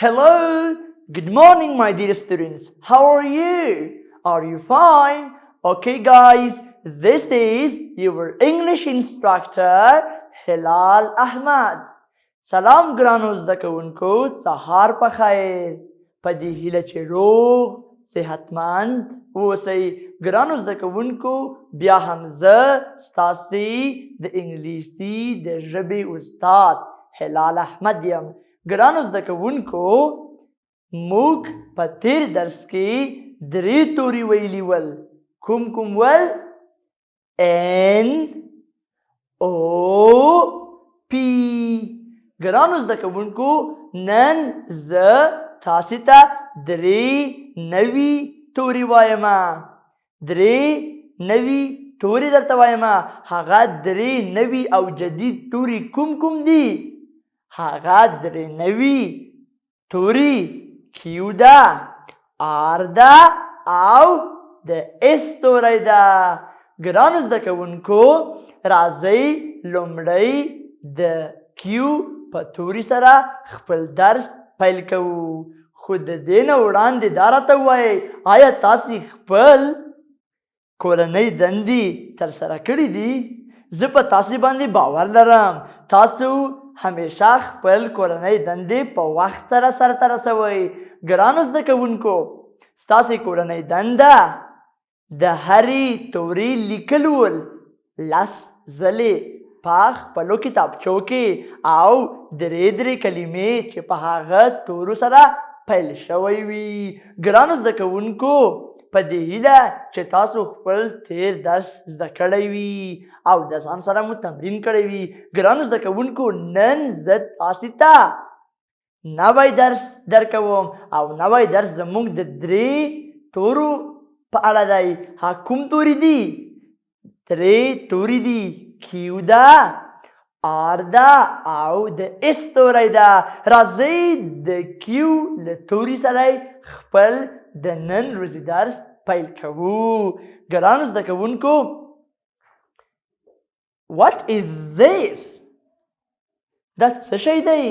Hello, good morning, my dear students. How are you? Are you fine? Okay, guys, this is your English instructor, Hilal Ahmad. سلام ګرانو زده کوونکو، سهار په خیر. په دې هیله چې روغ صحتمند اوسئ. ګرانو زده کوونکو، بیا هم زه ستاسې د انګلیسي د ژبې استاد هلال احمد یم. ګرانو زده کوونکو، موږ په تیر درس کې 3 توري ویلي ول. کوم ول؟ N O P. ګرانو زده کوونکو، نن زه تاسې ته 3 نوي توري وایم. 3 نوي توري درته وایم. هغه 3 نوي او جدید توري کوم دي؟ هغه 3 نوي توري کیو ده، آر ده او د اس توری ده. ګرانو زده کوونکو، راځئ لومړی د کیو په توري سره خپل درس پیل کوو. خو د دې نه وړاندې دا راته ووایئ، آیا تاسې خپل کورنۍ دندې ترسره کړي دي؟ زه په تاسې باندې باور لرم تاسو همیشه خپل کورنۍ دندې په وخت سره سرته رسوئ. ګرانو زده کوونکو، ستاسې کورنۍ دنده د هرې توري لیکل ول 10 ځلې په خپلو کتابچو کې، او 3 کلمې چې په هغه تورو سره پیل شوی وي. ګرانو زده کوونکو، په دې هیله چې تاسو خپل تیر درس زده کړی وي او د ځان سره مو تمرین کړی وي. ګرانو زده کوونکو، نن زه تاسې ته نوی درس درکوم او نوی درس زموږ د 3 تورو په اړه دی. کوم توري دي؟ 3 توري دي. کیو ده، آر ده او د اس توری ده. راځئ د کیو له توري سره خپل د نن ورځې درس پیل کوو. ګرانو زده کوونکو، what is this؟ دا څه شی دی؟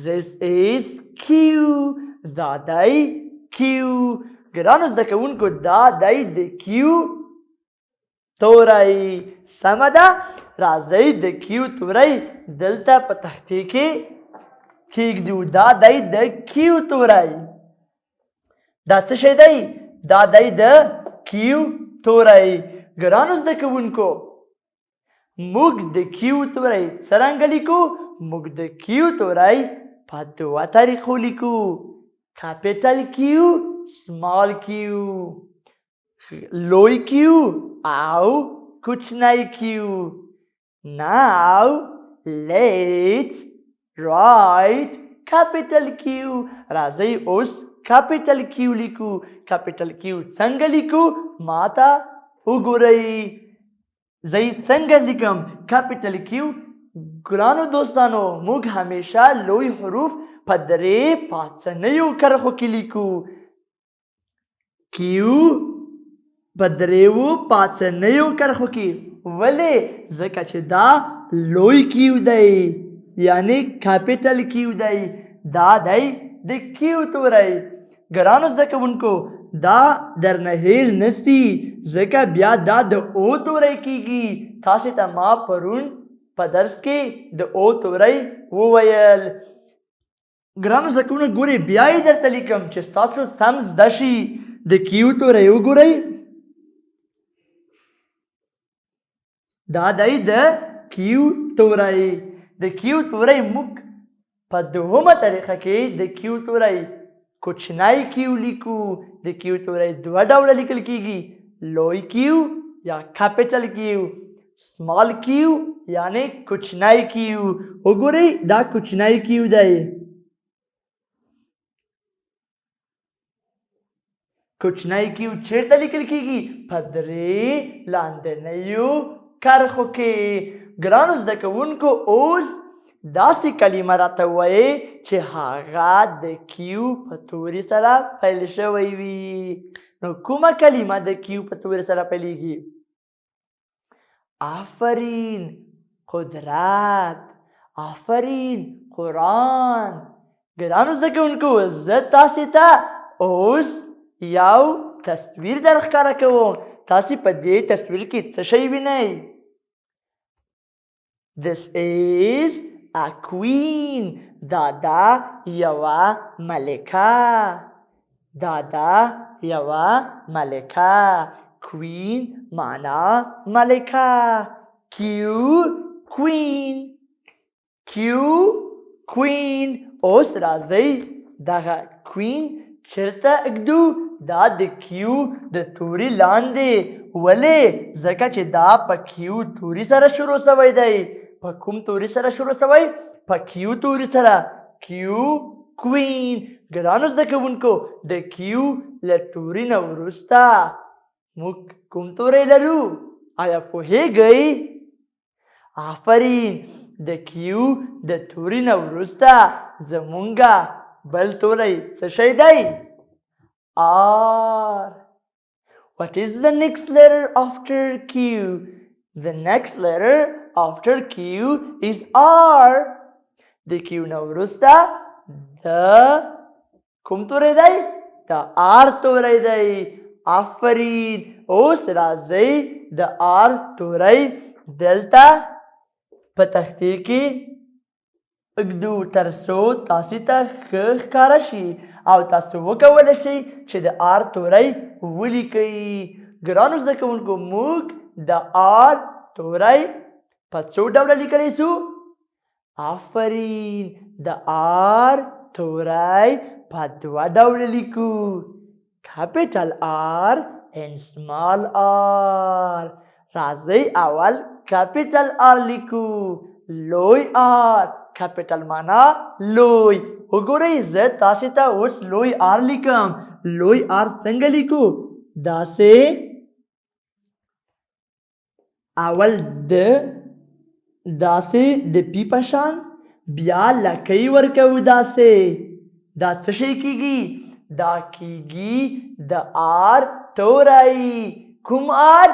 This is Q. دا دی Q. ګرانو زده کوونکو، دا دی د Q توری. سمه ده؟ راځئ د Q توری دلته په تختې کې کېږدو. دا دی د Q توری. دا څه شی دی؟ دا دی د Q توری. ګرانو زده کوونکو، موږ د Q توری څرنګه لیکو؟ موږ د Q توری په 2 طریقو لیکو: کاپیټل کیو، سمال کیو، لوی کیو او کوچنی کیو. Now let's write capital Q. راځئ اوس capital Q لیکو. capital Q څنګه لیکو؟ ماته وګورئ. زه څنګه لیکم capital Q؟ ګرانو دوستانو، موږ همیشه لوی حروف په 3 پاڅنیو کرښو کې لیکو. کیو په 3 پاڅنیو کرښو کې. ولې؟ ځکه چې دا لوی کیو دی، یعنی کاپیټل کیو دی. دا دی د کیو توری. ګرانو زده کوونکو، دا درنه هیر نسی، ځکه بیا دا د او توری کیږي. تاسې ته ما پرون په درس کې د او توری وویل. ګرانو زده کوونکو، ګورئ بیا یې درته لیکم چې ستاسو سم زده شي. د کیو توری وګورئ. دا دی د کیو توری. د کیو توری موږ په 2مه طریقه کې د کیو توری کوچنی کیو لیکو. د کیو توری 2 ډوله لیکل کیږي: لوی کیو یا کاپیټل کیو، سمال کیو یعنی کوچنی کیو. وګورئ دا کوچنی کیو دی. کوچنی کیو چیرته لیکل کیږي؟ په 3 لاندنیو کرښو کې. ګرانو زده کوونکو، اوس داسې کلمه راته ووایئ چې هغه د کیو په توري سره پیل شوی وي. نو کومه کلمه د کیو په توري سره پیلیږي؟ آفرین، قدرت، آفرین، قرآن. ګرانو زده کوونکو زه تاسې ته اوس یو تصویر در ښکاره کوم. تاسې په دې تصویر کې څه شی وینئ؟ This is a queen. دا ده یوه ملکه. دا ده یوه ملکه. queen معنا ملکه. q queen. q queen. اوس راځئ دغه queen چېرته اږدو؟ دا د کیو د توري لاندې. ولې؟ ځکه چې دا په کیو توري سره شروع سوی دی. په کوم توري سره شروع سوی؟ په کیو توري سره. کیو کوین. ګرانو زده کوونکو د کیو له توري نه وروسته موږ کوم توری لرو؟ آیا پوهیږئ؟ آفرین. د کیو د توري نه وروسته زمونږه بل توری څه شی دی؟ R. What is the next letter after Q? The next letter after Q is R. د Q نه وروسته د کوم توری دی؟ د R توری دی. آفرین. اوس راځئ د R توری دلته په تختې کې اږدو تر څو تاسې ته ښه ښکاره شي او تاسو وکولی شئ چې د آر توری ولیکئ. ګرانو زده کوونکو موږ د آر توری په څو ډوله لیکلی سو؟ آفرین. د آر توری په دوه ډوله لیکو. کاپیټل آر and small r. راځئ اول کاپیټل آر لیکو. لوی آر. کاپیټل معنا لوی. وګورئ زه تاسې ته اوس لوی آر لیکم. لوی آر څنګه لیکو؟ داسې اول داسې د پی په شان بیا لکۍ ورکوو داسې. دا څه شی کیږي؟ دا کیږي د آر توری. کوم آر؟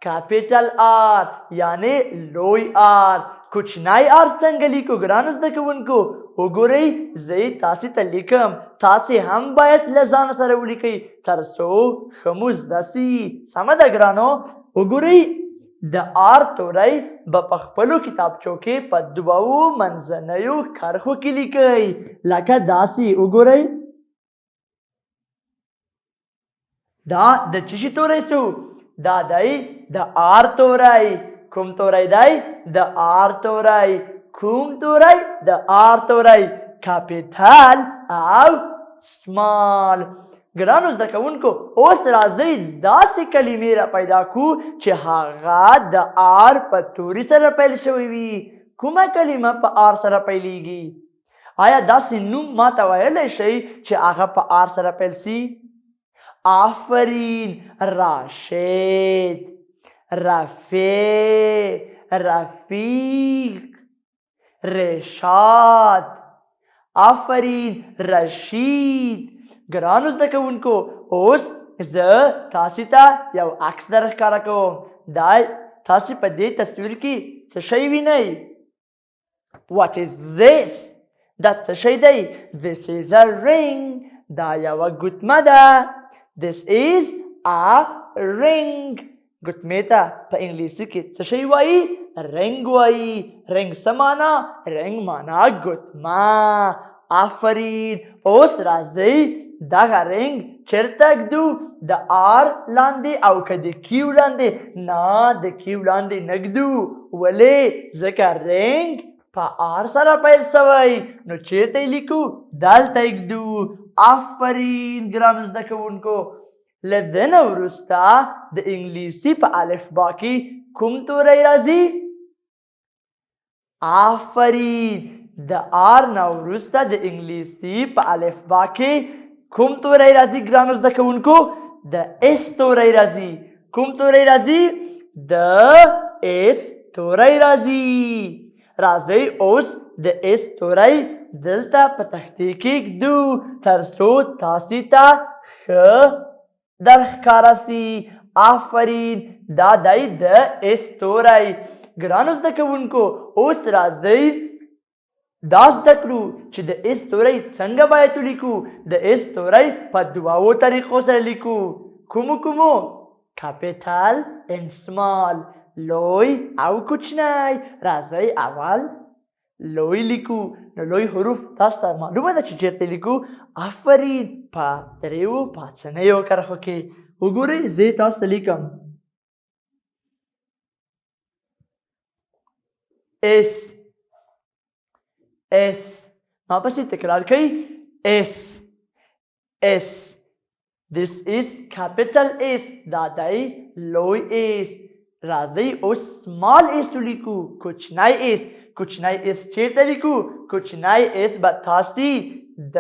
کاپیټل آر یعنی لوی آر. کوچنی آر څنګه لیکو ګرانو زده کوونکو؟ وګورئ زه یې تاسې ته لیکم. تاسې هم باید له ځانه سره ولیکئ تر څو ښه مو زده سي. سمه ده ګرانو؟ وګورئ د آر توری به په خپلو کتابچو کې په دوو منځنیو کرښو کې لیکئ. لکه داسې وګورئ. دا د څه شي توری سو؟ دا دی د آر توری. کوم توری دی؟ د آر توری. کوم توری؟ د آر توری. کاپیټل او سمال. ګرانو زده کوونکو اوس راځئ داسې کلمې را پیدا کړو چې هغه د آر په توري سره پیل شوی وي. کومه کلمه په آر سره پیلیږي؟ آیا داسې نوم ماته ویلی شئ چې هغه په آر سره پیل سي؟ آفرین. راشد. رفیع. رفیق. رشاد. آفرین. رشید. ګرانو زده کوونکو اوس زه تاسې ته یو عکس در ښکاره کوم. دا تاسې په دې تصویر کې څه شی وینئ؟ What is this? دا څه شی دی؟ This is a ring. دا یوه ګوتمه ده. This is a ring. ګوتمې ته په انګلیسي کې څه شی وایي؟ رنګ وایي. رنګ څه معنا؟ رنګ معنا ګوتمه. آفرین. اوس راځئ دغه رنګ چېرته ږدو؟ د آر لاندې او که د کیو لاندې؟ نه د کیو لاندې نه ږدو. ولې؟ ځکه رنګ په آر سره پیل سوی. نو چېرته یې لیکو؟ دلته یې ږدو. آفرین ګرانو زده کوونکو. له ده نه وروسته د انګلیسي په الفبا کې کوم توری راځي؟ آفرین. د آر نه وروسته د انګلیسي په الفبا کې کوم توری راځي ګرانو زده کوونکو؟ د اس توری راځي. کوم توری راځي؟ د اس توری راځي. راځئ اوس د اس توری دلته په تختې کې ږدو تر څو تاسې ته ښه در ښکاره سي. آفرین. دا دی د اس توری. ګرانو زده کوونکو اوس راځئ دا زده کړو چې د اس توری څنګه باید ولیکو. د اس توری په دوو طریقو سره لیکو. کومو؟ کاپیټل and small. لوی او کوچنی. راځئ اول لوی لیکو. نو لوی حروف تاسو ته معلومه ده چې چیرته لیکو. آفرین په دریو پاڅنیو کرښو کې. وګورئ زه تاسو ته لیکم اس. ما پسې تکرار کوي اس. This is capital S. دا دی لوی اس. راځئ اوس small s ولیکو. کوچنی اس. کوچنی اس چیرته لیکو؟ کوچنی اس به تاسې د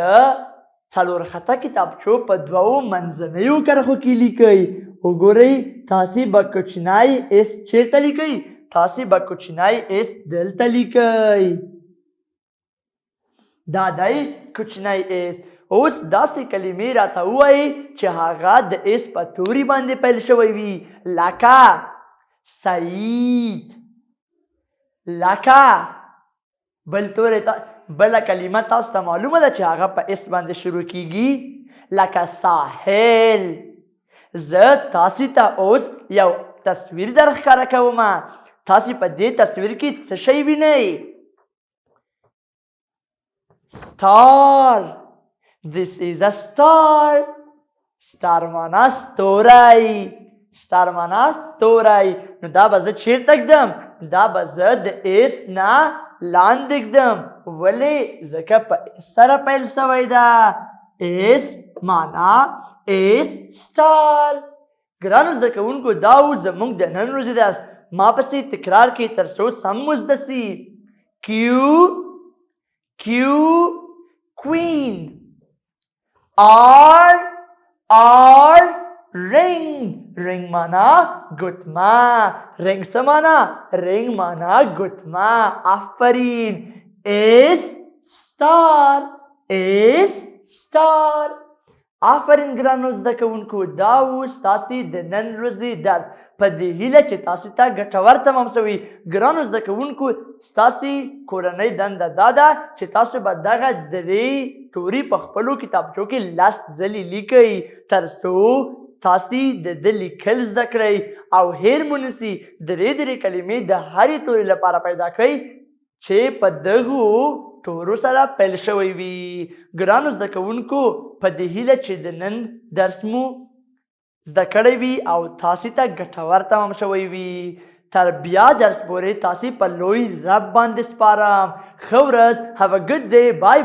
څلور خطه کتابچو په دوو منځنیو کرښو کې لیکئ. وګورئ تاسې به کوچنی اس چیرته لیکئ؟ تاسې به کوچنی اس دلته لیکئ. دا دی کوچنی اس. اوس داسې کلمې راته ووایئ چې هغه د اس په توري باندې پیل شوی وي. لکه سعید. لکه بله کلمه تاسو ته معلومه ده چې هغه په اس باندې شروع کیږي. لکه ساحل. زه تاسې ته اوس یو تصویر در ښکاره کوم. تاسې په دې تصویر کې څه شی وینئ؟ star. This is a star. star معنا ستوری. نو دا به زه چیرته ږدم؟ دا به زه د اس نه لاندې ږدم. ولې؟ ځکه په اس سره پیل شوی ده. اس معنا اس star. ګرانو زده کوونکو دا و زموږ د نن ورځې درس. ما پسې تکرار کړئ تر څو سم مو زده سي. Q queen. R ring معنا ګوتما. رنګ څه معنا؟ رنګ معنا ګوتما. آفرین. S star. آفرین ګرانو زده کوونکو دا و ستاسې د نن ورځې درس. په دې هیله چې تاسو ته ګټور تمام شوي. ګرانو زده کوونکو ستاسې کورنۍ دنده دا ده چې تاسو به دغه درې توري په خپلو کتابچو کې 10 ځلې لیکئ تر څو تاسې د ده لیکل زده کړئ او هیر مو نسي. درې کلمې د هرې توري لپاره پیدا کړئ چې په دغو تورو سره پیل شوی وي. ګرانو زده کوونکو په دې هیله چې د نن درس مو زده کړی وي او تاسې ته ګټور تمام شوی وي. تر بیا درس پورې تاسې په لوی رب باندې سپارم. ښه ورځ. Have a good day. Bye.